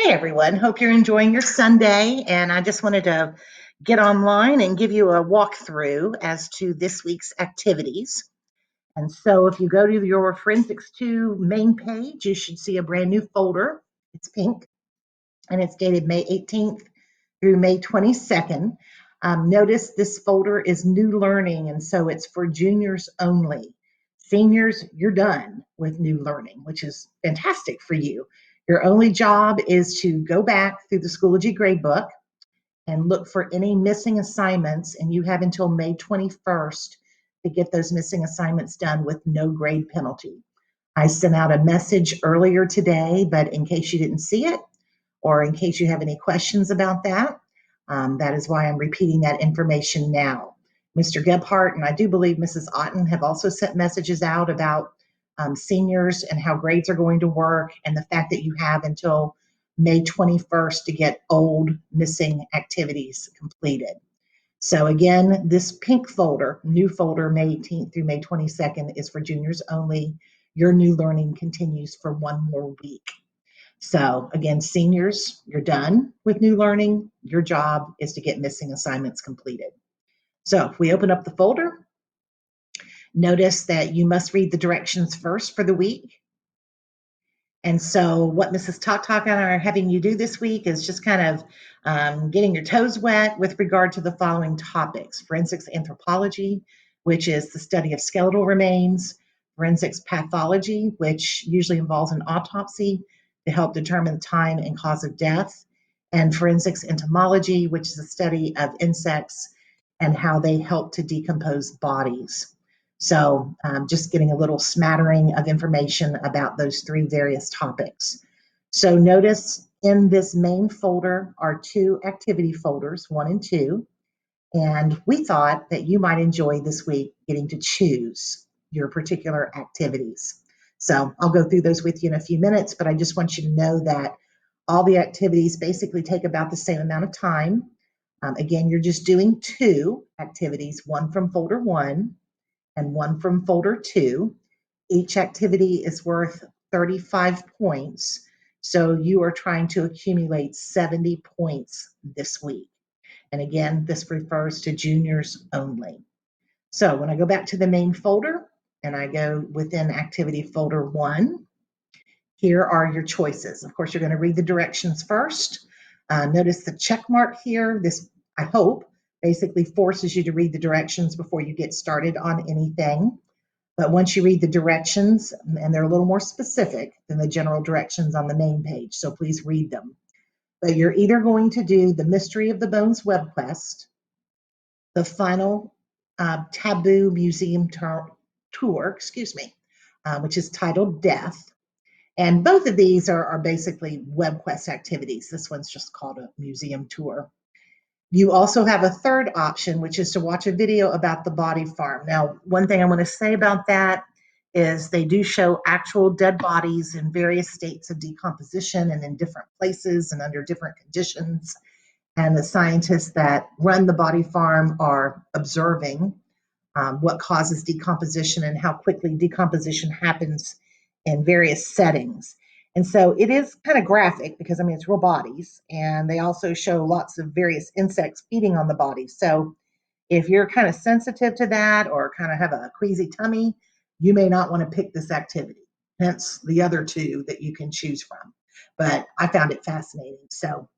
Hey everyone, hope you're enjoying your Sunday. And I just wanted to get online and give you a walkthrough as to this week's activities. And so if you go to your Forensics 2 main page, you should see a brand new folder. It's pink and it's dated May 18th through May 22nd. Notice this folder is new learning, and so it's for juniors only. Seniors, you're done with new learning, which is fantastic for you. Your only job is to go back through the Schoology gradebook and look for any missing assignments, and you have until May 21st to get those missing assignments done with no grade penalty. I sent out a message earlier today, but in case you didn't see it, or in case you have any questions about that, that is why I'm repeating that information now. Mr. Gebhardt and I do believe Mrs. Otten have also sent messages out about seniors and how grades are going to work, and the fact that you have until May 21st to get old missing activities completed. So again, this pink folder, new folder, May 18th through May 22nd, is for juniors only. Your new learning continues for one more week. So again, seniors, you're done with new learning. Your job is to get missing assignments completed. So if we open up the folder, notice that you must read the directions first for the week. And so what Mrs. Talk and I are having you do this week is just kind of getting your toes wet with regard to the following topics: forensics anthropology, which is the study of skeletal remains; forensics pathology, which usually involves an autopsy to help determine the time and cause of death; and forensics entomology, which is the study of insects and how they help to decompose bodies. So just getting a little smattering of information about those three various topics. So notice in this main folder are two activity folders, 1 and 2. And we thought that you might enjoy this week getting to choose your particular activities. So I'll go through those with you in a few minutes, but I just want you to know that all the activities basically take about the same amount of time. Again, you're just doing two activities, one from folder 1 and one from folder 2. Each activity is worth 35 points. So you are trying to accumulate 70 points this week. And again, this refers to juniors only. So when I go back to the main folder and I go within activity folder 1, here are your choices. Of course, you're going to read the directions first. Notice the check mark here. This, I hope, basically forces you to read the directions before you get started on anything. But once you read the directions, and they're a little more specific than the general directions on the main page, so please read them. But you're either going to do the Mystery of the Bones web quest, the final Taboo Museum tour, which is titled Death. And both of these are basically web quest activities. This one's just called a museum tour. You also have a third option, which is to watch a video about the body farm. Now, one thing I want to say about that is they do show actual dead bodies in various states of decomposition and in different places and under different conditions. And the scientists that run the body farm are observing what causes decomposition and how quickly decomposition happens in various settings. And so it is kind of graphic because, I mean, it's real bodies, and they also show lots of various insects feeding on the bodies. So if you're kind of sensitive to that or kind of have a queasy tummy, you may not want to pick this activity, hence the other two that you can choose from. But I found it fascinating. So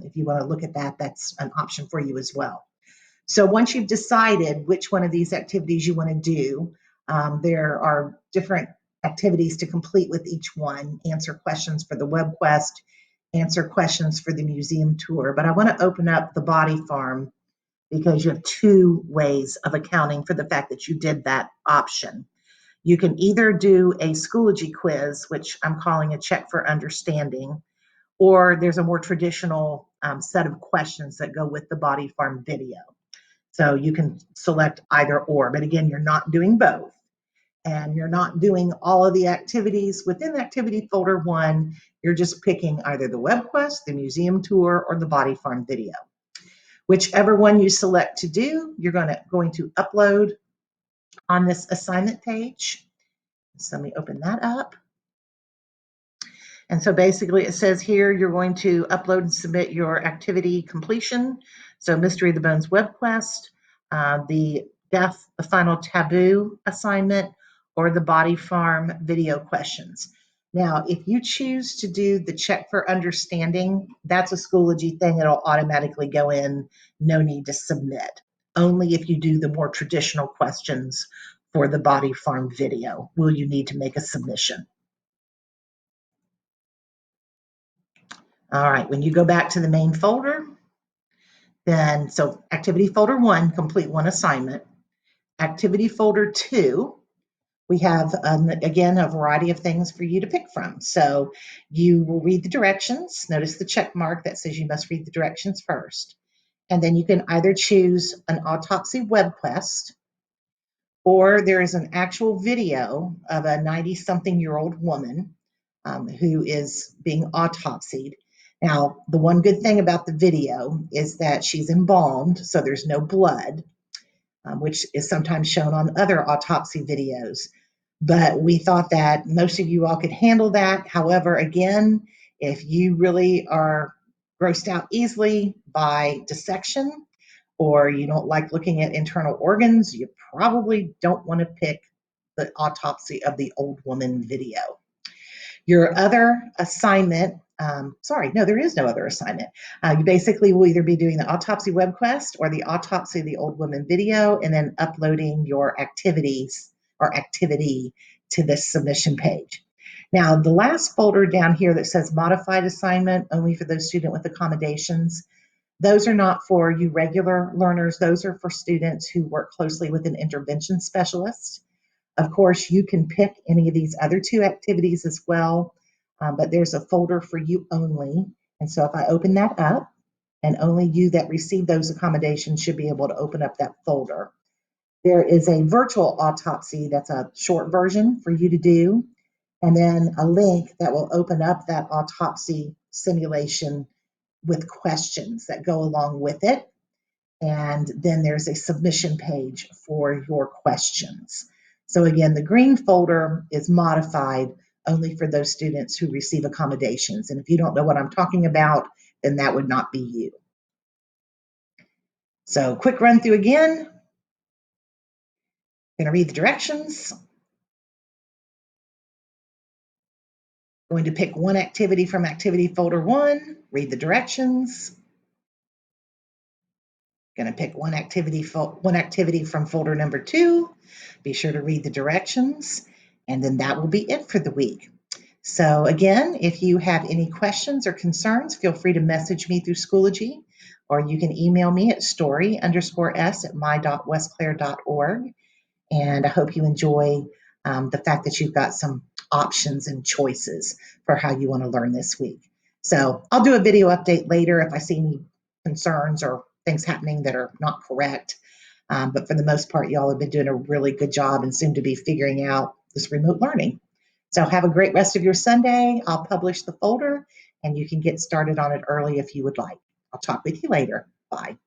if you want to look at that, that's an option for you as well. So once you've decided which one of these activities you want to do, there are different activities to complete with each one. Answer questions for the web quest, answer questions for the museum tour. But I want to open up the body farm because you have two ways of accounting for the fact that you did that option. You can either do a Schoology quiz, which I'm calling a check for understanding, or there's a more traditional set of questions that go with the body farm video. So you can select either or, but again, you're not doing both. And you're not doing all of the activities within activity folder 1. You're just picking either the web quest, the museum tour, or the body farm video. Whichever one you select to do, you're going to upload on this assignment page. So let me open that up. And so basically it says here you're going to upload and submit your activity completion. So Mystery of the Bones web quest, the Death, the Final Taboo assignment, or the Body Farm video questions. Now, if you choose to do the check for understanding, that's a Schoology thing. It'll automatically go in, no need to submit. Only if you do the more traditional questions for the Body Farm video will you need to make a submission. All right, when you go back to the main folder, then, so activity folder 1, complete 1 assignment. Activity folder 2, we have, again, a variety of things for you to pick from. So you will read the directions. Notice the check mark that says you must read the directions first. And then you can either choose an autopsy web quest, or there is an actual video of a 90-something-year-old woman who is being autopsied. Now, the one good thing about the video is that she's embalmed, so there's no blood, which is sometimes shown on other autopsy videos. But we thought that most of you all could handle that. However, again, if you really are grossed out easily by dissection, or you don't like looking at internal organs, you probably don't want to pick the autopsy of the old woman video. Your other assignment, no, there is no other assignment. You basically will either be doing the autopsy web quest or the autopsy of the old woman video, and then uploading your activities or activity to this submission page. Now, the last folder down here that says modified assignment, only for those students with accommodations, those are not for you regular learners. Those are for students who work closely with an intervention specialist. Of course, you can pick any of these other 2 activities as well, but there's a folder for you only. And so if I open that up, and only you that receive those accommodations should be able to open up that folder. There is a virtual autopsy that's a short version for you to do, and then a link that will open up that autopsy simulation with questions that go along with it. And then there's a submission page for your questions. So again, the green folder is modified only for those students who receive accommodations. And if you don't know what I'm talking about, then that would not be you. So quick run through again. I'm going to read the directions. Going to pick one activity from activity folder 1, read the directions. Going to pick one activity from folder number 2. Be sure to read the directions, and then that will be it for the week. So again, if you have any questions or concerns, feel free to message me through Schoology, or you can email me at story_s@my.westclair.org. And I hope you enjoy the fact that you've got some options and choices for how you want to learn this week. So I'll do a video update later if I see any concerns or things happening that are not correct. But for the most part, y'all have been doing a really good job and seem to be figuring out this remote learning. So have a great rest of your Sunday. I'll publish the folder and you can get started on it early if you would like. I'll talk with you later. Bye.